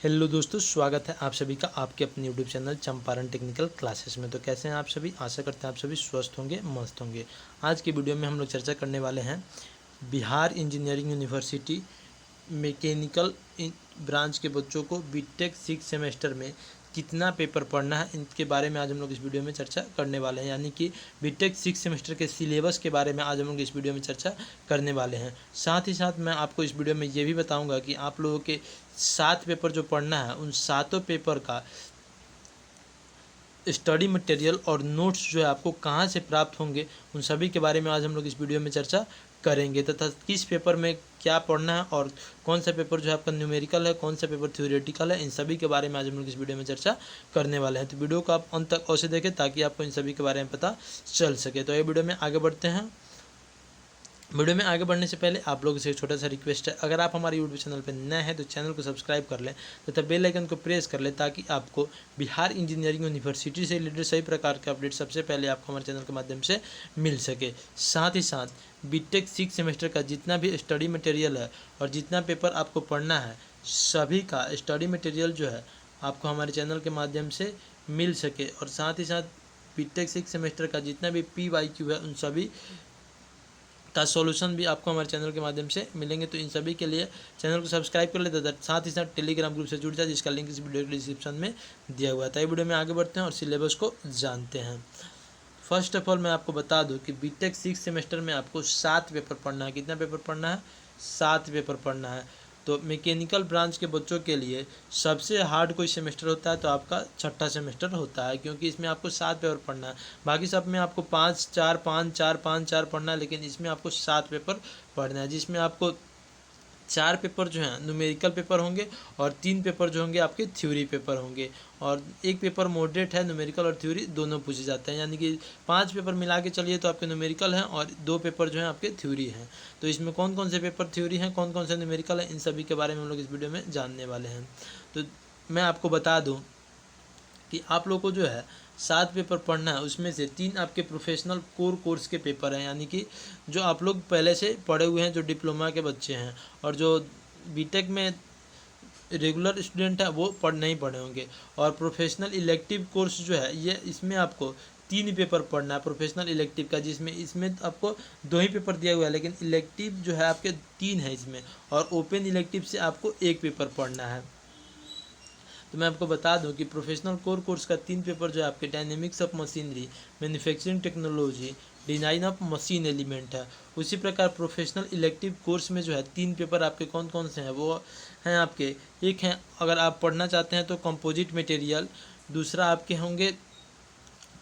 Hello दोस्तों, स्वागत है आप सभी का आपके अपने YouTube channel Champaran technical classes में। तो कैसे हैं आप सभी? आशा करते हैं आप सभी स्वस्थ होंगे, मस्त होंगे। आज की वीडियो में हम लोग चर्चा करने वाले हैं Bihar engineering university mechanical branch के बच्चों को बीटेक 6 सेमेस्टर में कितना पेपर पढ़ना है, इनके बारे में आज हम लोग इस वीडियो में चर्चा करने वाले हैं। यानी कि बीटेक 6 सेमेस्टर के सिलेबस के बारे में आज हम लोग इस वीडियो में चर्चा करने वाले हैं। साथ ही साथ मैं आपको इस वीडियो में ये भी बताऊंगा कि आप लोगों के 7 पेपर जो पढ़ना है, उन सातों पेपर का स्टडी मटेरियल और नोट्स जो है आपको कहाँ से प्राप्त होंगे, उन सभी के बारे में आज हम लोग इस वीडियो में चर्चा करेंगे। तथा किस पेपर में क्या पढ़ना है और कौन सा पेपर जो है आपका न्यूमेरिकल है, कौन सा पेपर थ्योरेटिकल है, इन सभी के बारे में आज हम लोग इस वीडियो में चर्चा करने वाले हैं। तो वीडियो को आप अंत तक अवश्य देखें ताकि आपको इन सभी के बारे में पता चल सके। तो ये वीडियो में आगे बढ़ते हैं। वीडियो में आगे बढ़ने से पहले आप लोगों से एक छोटा सा रिक्वेस्ट है, अगर आप हमारे यूट्यूब चैनल पर नए हैं तो चैनल को सब्सक्राइब कर लें तथा बेल आइकन को प्रेस कर लें ताकि आपको बिहार इंजीनियरिंग यूनिवर्सिटी से रिलेटेड सभी प्रकार के अपडेट सबसे पहले आपको हमारे चैनल के माध्यम से मिल सके। साथ ही साथ बीटेक 6 सेमेस्टर का जितना भी स्टडी मटेरियल है और जितना पेपर आपको पढ़ना है, सभी का स्टडी मटेरियल जो है आपको हमारे चैनल के माध्यम से मिल सके। और साथ ही साथ बीटेक 6 सेमेस्टर का जितना भी PYQ है, उन सभी का सॉल्यूशन भी आपको हमारे चैनल के माध्यम से मिलेंगे। तो इन सभी के लिए चैनल को सब्सक्राइब कर लेते हैं, साथ ही साथ टेलीग्राम ग्रुप से जुड़ जाए जिसका लिंक इस वीडियो के डिस्क्रिप्शन में दिया हुआ है। तो वीडियो में आगे बढ़ते हैं और सिलेबस को जानते हैं। फर्स्ट ऑफ ऑल मैं आपको बता दूं कि बीटेक 6 सेमेस्टर में आपको 7 पेपर पढ़ना है। कितना पेपर पढ़ना है? 7 पेपर पढ़ना है। तो मैकेनिकल ब्रांच के बच्चों के लिए सबसे हार्ड कोई सेमेस्टर होता है तो आपका छठा सेमेस्टर होता है, क्योंकि इसमें आपको 7 पेपर पढ़ना है। बाकी सब में आपको 5-4-5-4-5-4 पढ़ना है, लेकिन इसमें आपको 7 पेपर पढ़ना है, जिसमें आपको 4 पेपर जो हैं न्यूमेरिकल पेपर होंगे और 3 पेपर जो होंगे आपके थ्योरी पेपर होंगे, और एक पेपर मॉडरेट है। न्यूमेरिकल और थ्योरी दोनों पूछे जाते हैं, यानी कि 5 पेपर मिला के चलिए तो आपके न्यूमेरिकल हैं और 2 पेपर जो हैं आपके थ्योरी हैं। तो इसमें कौन कौन से पेपर थ्योरी हैं, कौन कौन से न्यूमेरिकल हैं, इन सभी के बारे में हम लोग इस वीडियो में जानने वाले हैं। तो मैं आपको बता दूँ कि आप लोग को जो है 7 पेपर पढ़ना है, उसमें से 3 आपके प्रोफेशनल कोर कोर्स के पेपर हैं, यानी कि जो आप लोग पहले से पढ़े हुए हैं, जो डिप्लोमा के बच्चे हैं और जो बीटेक में रेगुलर स्टूडेंट है वो नहीं पढ़े होंगे। और प्रोफेशनल इलेक्टिव कोर्स जो है ये, इसमें आपको 3 पेपर पढ़ना है प्रोफेशनल इलेक्टिव का, जिसमें इसमें आपको 2 ही पेपर दिया हुआ है, लेकिन इलेक्टिव जो है आपके 3 है इसमें, और ओपन इलेक्टिव से आपको 1 पेपर पढ़ना है। तो मैं आपको बता दूं कि प्रोफेशनल कोर कोर्स का 3 पेपर जो है आपके dynamics of machinery, manufacturing technology, design of machine element है। उसी प्रकार प्रोफेशनल इलेक्टिव कोर्स में जो है 3 पेपर आपके कौन कौन से हैं, वो हैं आपके, एक हैं अगर आप पढ़ना चाहते हैं तो कंपोजिट मटेरियल, दूसरा आपके होंगे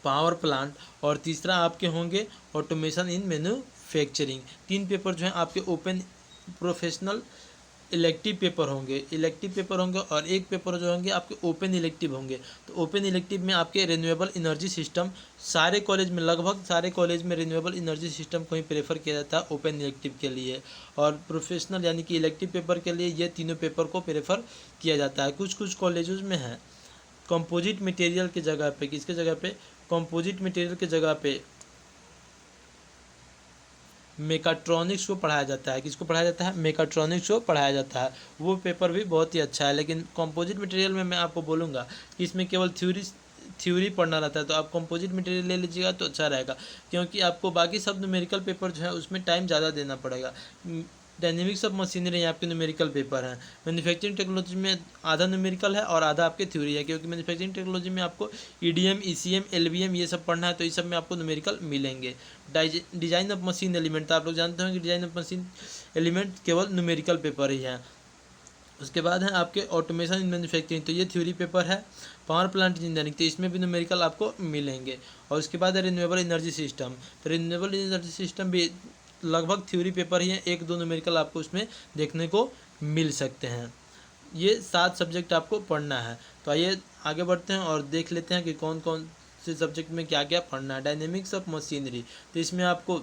पावर प्लांट, और तीसरा आपके होंगे ऑटोमेशन इन मैन्युफैक्चरिंग। 3 पेपर जो हैं आपके ओपन प्रोफेशनल इलेक्टिव पेपर होंगे और एक पेपर जो होंगे आपके ओपन इलेक्टिव होंगे। तो ओपन इलेक्टिव में आपके रिन्यूएबल एनर्जी सिस्टम, सारे कॉलेज में, लगभग सारे कॉलेज में रिन्यूएबल एनर्जी सिस्टम को ही प्रेफर किया जाता है ओपन इलेक्टिव के लिए। और प्रोफेशनल यानी कि इलेक्टिव पेपर के लिए ये तीनों पेपर को प्रेफर किया जाता है। कुछ कुछ कॉलेजों में है कंपोजिट मटेरियल की जगह पे, किसके जगह पे? कंपोजिट मटेरियल की जगह पे मेकाट्रॉनिक्स को पढ़ाया जाता है। किसको पढ़ाया जाता है? मेकाट्रॉनिक्स को पढ़ाया जाता है। वो पेपर भी बहुत ही अच्छा है। लेकिन कंपोजिट मटेरियल में मैं आपको बोलूँगा कि इसमें केवल थ्योरी पढ़ना रहता है, तो आप कंपोजिट मटेरियल ले लीजिएगा तो अच्छा रहेगा, क्योंकि आपको बाकी सब न्यूमेरिकल पेपर जो है उसमें टाइम ज़्यादा देना पड़ेगा। डायनेमिक्स ऑफ मशीनरी आपके न्यूमेरिकल पेपर हैं। मैन्युफैक्चरिंग टेक्नोलॉजी में आधा न्यूमेरिकल है और आधा आपके थ्योरी है, क्योंकि मैन्युफैक्चरिंग टेक्नोलॉजी में आपको EDM, ECM, LVM ये सब पढ़ना है, तो इस सब में आपको न्यूमेरिकल मिलेंगे। डिज़ाइन ऑफ मशीन एलिमेंट, तो आप लोग जानते होंगे डिज़ाइन ऑफ मशीन एलिमेंट केवल न्यूमेरिकल पेपर ही है। उसके बाद है आपके ऑटोमेशन इन मैन्युफैक्चरिंग, तो ये थ्योरी पेपर है। पावर प्लांट इंजीनियरिंग, तो इसमें भी न्यूमेरिकल आपको मिलेंगे। और उसके बाद है रिन्यूएबल एनर्जी सिस्टम, तो रिन्यूएबल एनर्जी सिस्टम भी लगभग थ्योरी पेपर ही है, 1-2 न्यूमेरिकल आपको उसमें देखने को मिल सकते हैं। ये 7 सब्जेक्ट आपको पढ़ना है। तो आइए आगे बढ़ते हैं और देख लेते हैं कि कौन कौन से सब्जेक्ट में क्या क्या पढ़ना है। डायनेमिक्स ऑफ मशीनरी, तो इसमें आपको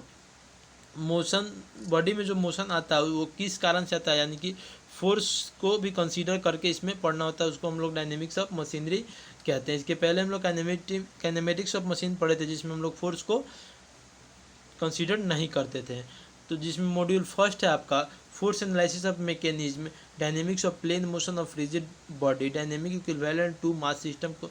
मोशन, बॉडी में जो मोशन आता है वो किस कारण से आता है, यानी कि फोर्स को भी कंसीडर करके इसमें पढ़ना होता है, उसको हम लोग डायनेमिक्स ऑफ मशीनरी कहते हैं। इसके पहले हम लोग काइनेमेटिक्स ऑफ मशीन पढ़े थे, जिसमें हम लोग फोर्स को कंसीडर नहीं करते थे। तो जिसमें मॉड्यूल फर्स्ट है आपका force analysis of mechanism, dynamics of plane motion of rigid body, dynamic equivalent to mass system को,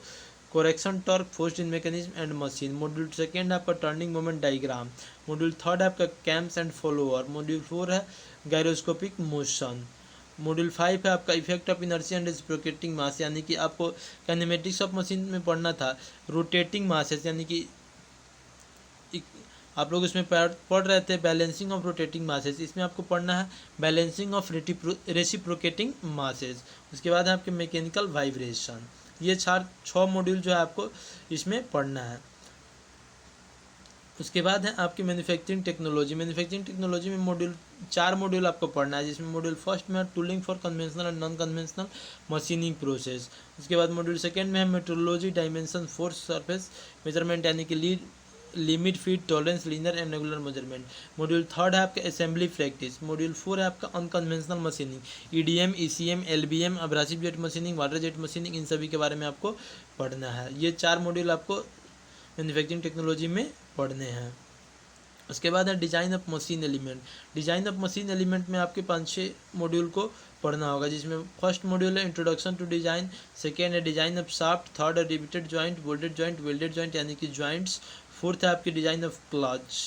correction torque force in mechanism and machine. Module second आपका turning moment diagram. Module third आपका cams and follower. Module four है gyroscopic motion. Module 5 है आपका effect of inertia and reciprocating mass, यानी कि आपको kinematics of machine में पढ़ना था रोटेटिंग मासेस, यानी कि आप लोग इसमें पढ़ रहे थे बैलेंसिंग ऑफ रोटेटिंग मासेस, इसमें आपको पढ़ना है बैलेंसिंग ऑफ रेसिप्रोकेटिंग मासेस। उसके बाद है आपके मैकेनिकल वाइब्रेशन। ये 6 मॉड्यूल जो है आपको इसमें पढ़ना है। उसके बाद है आपकी मैन्युफैक्चरिंग टेक्नोलॉजी। मैन्युफैक्चरिंग टेक्नोलॉजी में 4 मॉड्यूल आपको पढ़ना है, जिसमें मॉड्यूल फर्स्ट में है tooling for conventional and non conventional machining process. उसके बाद मॉड्यूल सेकेंड में है metrology, dimension, force, surface measurement, यानी कि limit, fit, tolerance, linear and regular measurement. Module third है आपका असेंबली प्रैक्टिस। मॉड्यूल 4 है आपका unconventional machining, EDM, ECM, LBM, abrasive jet machining, water jet machining, इन सभी के बारे में आपको पढ़ना है। ये 4 मॉड्यूल आपको मैन्युफैक्चरिंग टेक्नोलॉजी में पढ़ने हैं। उसके बाद है design of machine element. Design of machine element में आपके 5-6 मॉड्यूल को पढ़ना होगा, जिसमें फर्स्ट मॉड्यूल है इंट्रोडक्शन टू डिज़ाइन, सेकेंड है डिज़ाइन ऑफ शाफ्ट, थर्ड है riveted joint, bolted joint, welded joint यानी कि जॉइंट्स, फोर्थ है आपकी डिज़ाइन ऑफ क्लच,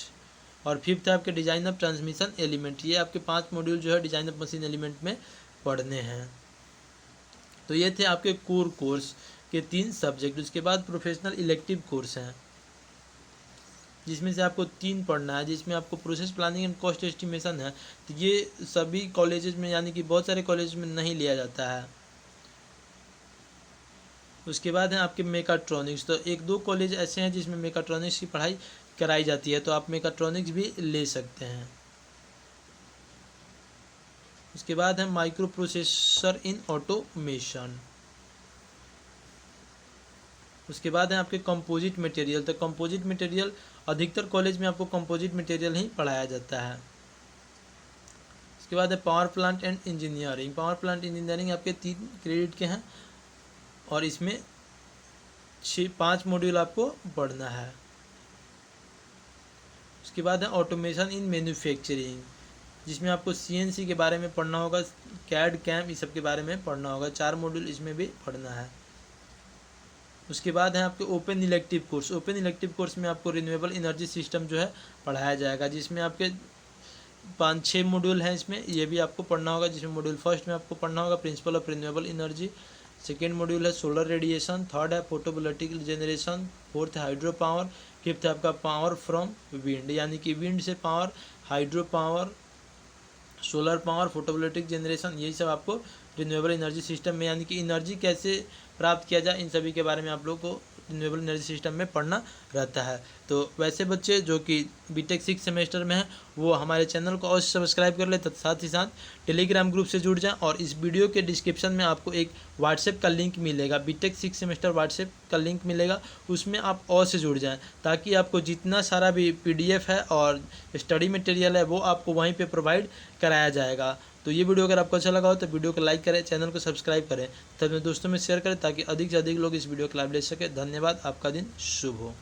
और फिफ्थ है आपके डिज़ाइन ऑफ ट्रांसमिशन एलिमेंट। ये आपके 5 मॉड्यूल जो है डिज़ाइन ऑफ मशीन एलिमेंट में पढ़ने हैं। तो ये थे आपके कोर कोर्स के 3 सब्जेक्ट। उसके बाद प्रोफेशनल इलेक्टिव कोर्स हैं, जिसमें से आपको 3 पढ़ना है, जिसमें आपको process planning and cost estimation है। तो ये सभी कॉलेजेस में, यानी कि बहुत सारे कॉलेज में नहीं लिया जाता है। उसके बाद है आपके मेकाट्रॉनिक्स। तो 1-2 कॉलेज ऐसे हैं जिसमें मेकाट्रॉनिक्स की पढ़ाई कराई जाती है, तो आप मेकाट्रॉनिक्स भी ले सकते हैं। उसके बाद है माइक्रो प्रोसेसर इन ऑटोमेशन। उसके बाद है आपके कंपोजिट मटेरियल। तो कंपोजिट मटेरियल अधिकतर कॉलेज में आपको कंपोजिट मटेरियल ही पढ़ाया जाता है। उसके बाद है power plant and engineering. Power plant engineering आपके 3 क्रेडिट के हैं, और इसमें 5 मॉड्यूल आपको पढ़ना है। उसके बाद है ऑटोमेशन इन मैन्युफैक्चरिंग, जिसमें आपको सीएनसी के बारे में पढ़ना होगा, कैड, कैम, इस सब के बारे में पढ़ना होगा। 4 मॉड्यूल इसमें भी पढ़ना है। उसके बाद है आपके open elective course. Open elective course में आपको रिन्यूएबल एनर्जी सिस्टम जो है पढ़ाया जाएगा, जिसमें आपके 5-6 मॉड्यूल हैं इसमें, ये भी आपको पढ़ना होगा। जिसमें मॉड्यूल फर्स्ट में आपको पढ़ना होगा principle of renewable energy, second module है सोलर रेडिएशन, थर्ड है फोटोवोल्टिक जनरेशन, फोर्थ है हाइड्रो पावर, फिफ्थ है आपका पावर फ्रॉम विंड, यानी कि विंड से power, hydro power, solar power, photovoltaic generation, यही सब आपको रिन्यूएबल एनर्जी सिस्टम में, यानी कि एनर्जी कैसे प्राप्त किया जाए, इन सभी के बारे में आप लोगों को रिन्यूएबल एनर्जी सिस्टम में पढ़ना रहता है। तो वैसे बच्चे जो कि बीटेक 6 सेमेस्टर में हैं, वो हमारे चैनल को अवश्य सब्सक्राइब कर ले, तथा साथ ही साथ टेलीग्राम ग्रुप से जुड़ जाएं। और इस वीडियो के डिस्क्रिप्शन में आपको एक व्हाट्सएप का लिंक मिलेगा, बीटेक 6 सेमेस्टर व्हाट्सएप का लिंक मिलेगा, उसमें आप और से जुड़ जाएँ, ताकि आपको जितना सारा भी PDF है और स्टडी मटेरियल है वो आपको वहीं पर प्रोवाइड कराया जाएगा। तो ये वीडियो अगर आपको अच्छा लगा हो तो वीडियो को लाइक करें, चैनल को सब्सक्राइब करें, तब अपने दोस्तों में शेयर करें, ताकि अधिक से अधिक लोग इस वीडियो का लाभ ले सकें। धन्यवाद, आपका दिन शुभ हो।